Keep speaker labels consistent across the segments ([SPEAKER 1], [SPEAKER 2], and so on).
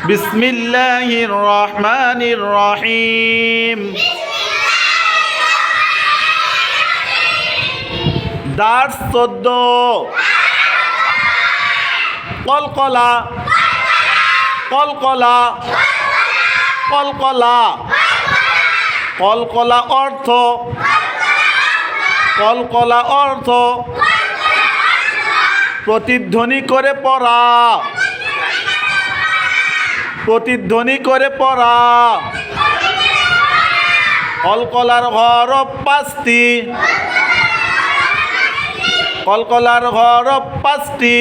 [SPEAKER 1] বিসমিল্লাহির রহমানির রহিম। দার্স 14। কলকলা কলকলা কলকলা কলকলা অর্থ কলকলা অর্থ প্রতিধ্বনি করে পড়া প্রতিধ্বনি করে পড়া। কলকলার হরফ 5টি কলকলার হরফ 5টি।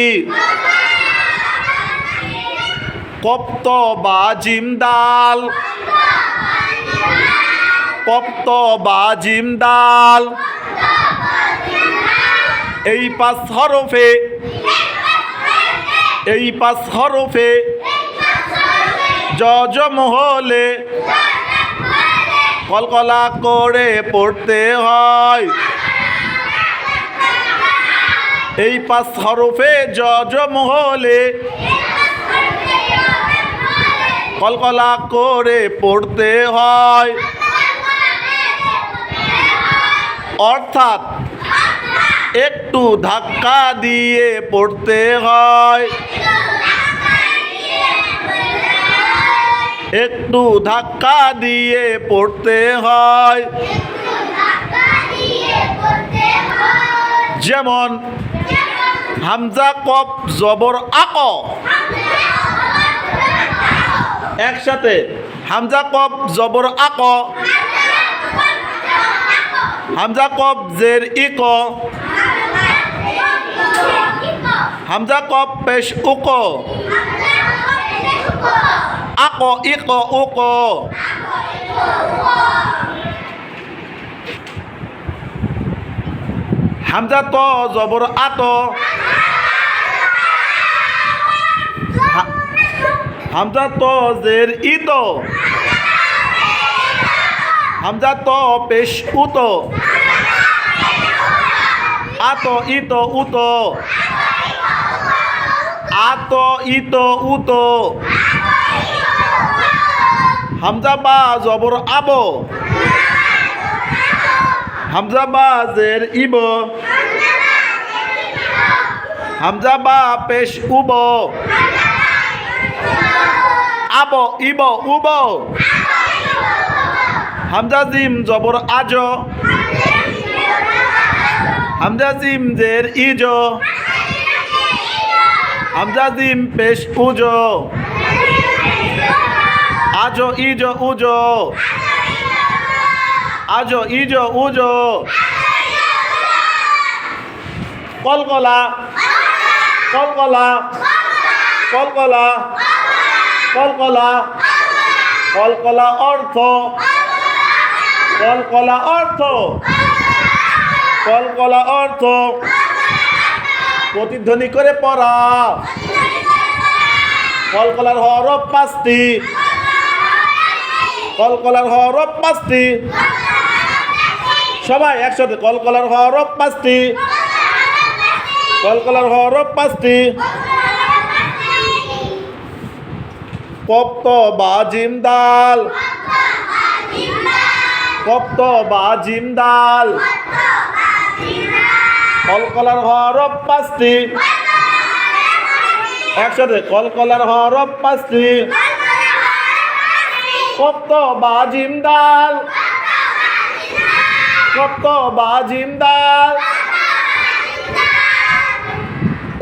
[SPEAKER 1] কপ্ত বা জিম দাল কপ্ত বা জিম দাল। এই 5 হরফে এই 5 হরফে জজম হলে কলকলা করে পড়তে হয়। এই 5 হরফে জজম হলে কলকলা করে পড়তে হয়। অর্থাৎ একটু ধাক্কা দিয়ে পড়তে হয়। একটু ধাক্কা দিয়ে পড়তে হয়। যেমন হামজা কফ জবর আক। একসাথে হামজা কফ জবর আক। হামজা কফ জের ইক। হামজা কফ পেশ উক। আক ইক উক। হামজা ত জবর আত। হামজা ত জের ইত। হামজা ত পেশ উত। আত ইত উত। আত ইত উত। হামজা বা জবর আব। হামজা বা জের ইব। হামজা বা পেশ উব। আব ইব উব। হামজা জিম জবর আজ। হামজা জিম জের ইজ। হামজা জিম পেশ উজ। আজ ইজ উজ। আজ ইজ উজ। কলকলা কলকলা কলকলা কলকলা কলকলা অর্থ কলকলা অর্থ কলকলা অর্থ প্রতিধ্বনি করে পড়া। কলকলার হরফ 5টি কলকলার হরফ 5টি। সবাই একসাথে কলকলার হরফ 5টি কলকলার হরফ 5টি। কপ্ত বা জিম দাল কপ্ত বা জিম দাল। কলকলার হরফ 5টি। একসাথে কলকলার হরফ 5টি। কপ্ত বা জিম দাল কপ্ত বা জিম দাল।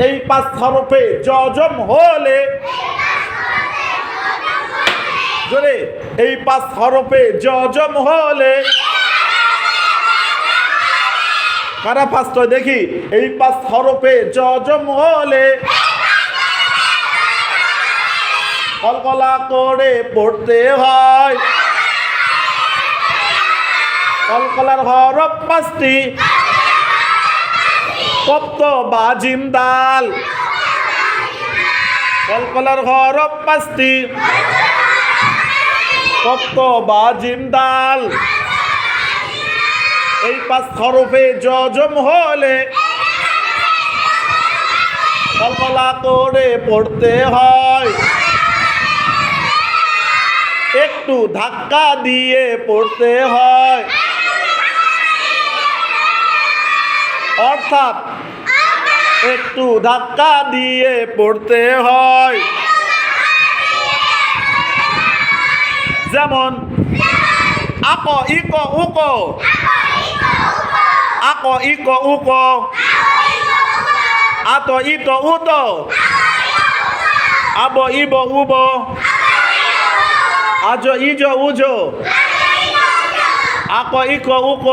[SPEAKER 1] এই 5 হরফে জজম হলে জোরে এই 5 হরফে জজম হলে কারা ফার্স্ট হয় দেখি। এই 5 হরফে জজম হলে কলকলা করে পড়তে হয়। কলকলার হরফ 5টি। কপ্ত বা জিম দাল। কলকলার হরফ 5টি। কপ্ত বা জিম দাল। এই 5 হরফে জজম হলে কলকলা করে পড়তে হয়। একটু ধাক্কা দিয়ে পড়তে হয়, অর্থাৎ একটু ধাক্কা দিয়ে পড়তে হয়। যেমন আক ইক উক, আক ইক উক, আত ইত উত, আব ইব উব, আজ ইজ উজ, আক ইক উক,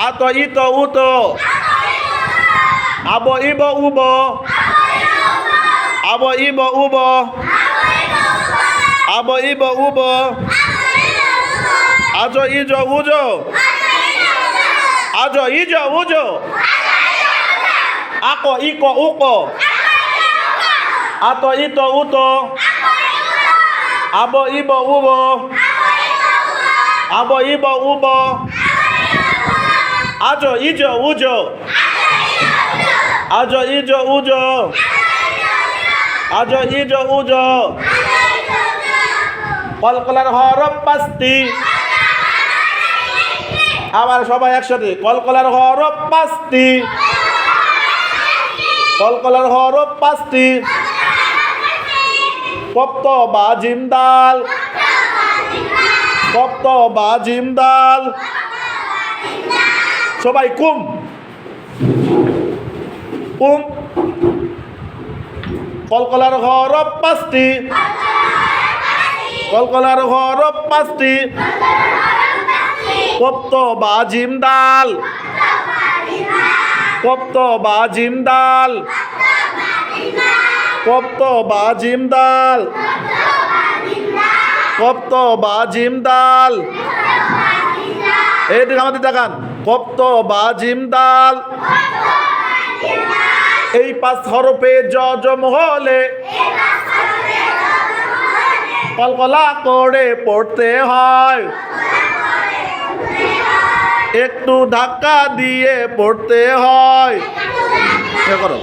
[SPEAKER 1] আত ইত উত, আব ইব উব, আব ইব উব, আব ইব উব, আজ ইজ উজ, আজ ইজ উজ, আক ইক উক, আত ইত উত, আব ইব উব, আব ইব উব, আজ ইজ উজ, আজ ইজ উজ, আজ ইজ উজ। কলকলার হরফ 5টি। আবার সবাই একসাথে, কলকলার হরফ 5টি, কলকলার হরফ 5টি। কপ্ত বা জিম দাল, কপ্ত বা জিম দাল। সবাই কুম, কুম। কলকলার হরফ 5টি, কলকলার হরফ 5টি। কপ্ত বা জিম দাল, কপ্ত বা জিম দাল, কপ্ত বা জিম দাল, কপ্ত বা জিম দাল। এইদিকে আমাদের দেখান, কপ্ত বা জিম দাল। এই 5 হরফে জজম হলে কলকলা করে পড়তে হয়, একটু ধাক্কা দিয়ে পড়তে হয়। করো,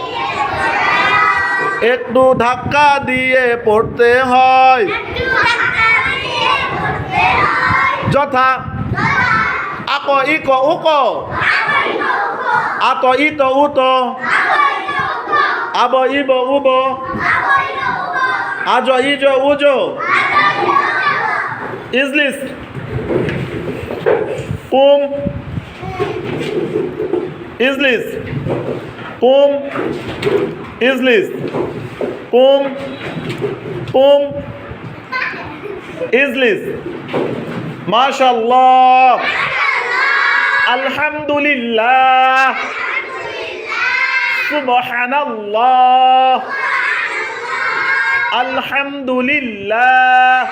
[SPEAKER 1] একটু ধাক্কা দিয়ে পড়তে হয়। যথা আক ইক উক, আত ইত উত, আব ইব উব, আজ ইজ উজ। ইজলিস, কুম, ইজলিস, কুম, ইজলিস, কুম, কুম, ইজলিস। মাশাআল্লাহ, আলহামদুলিল্লাহ, সুবহানাল্লাহ, আলহামদুলিল্লাহ।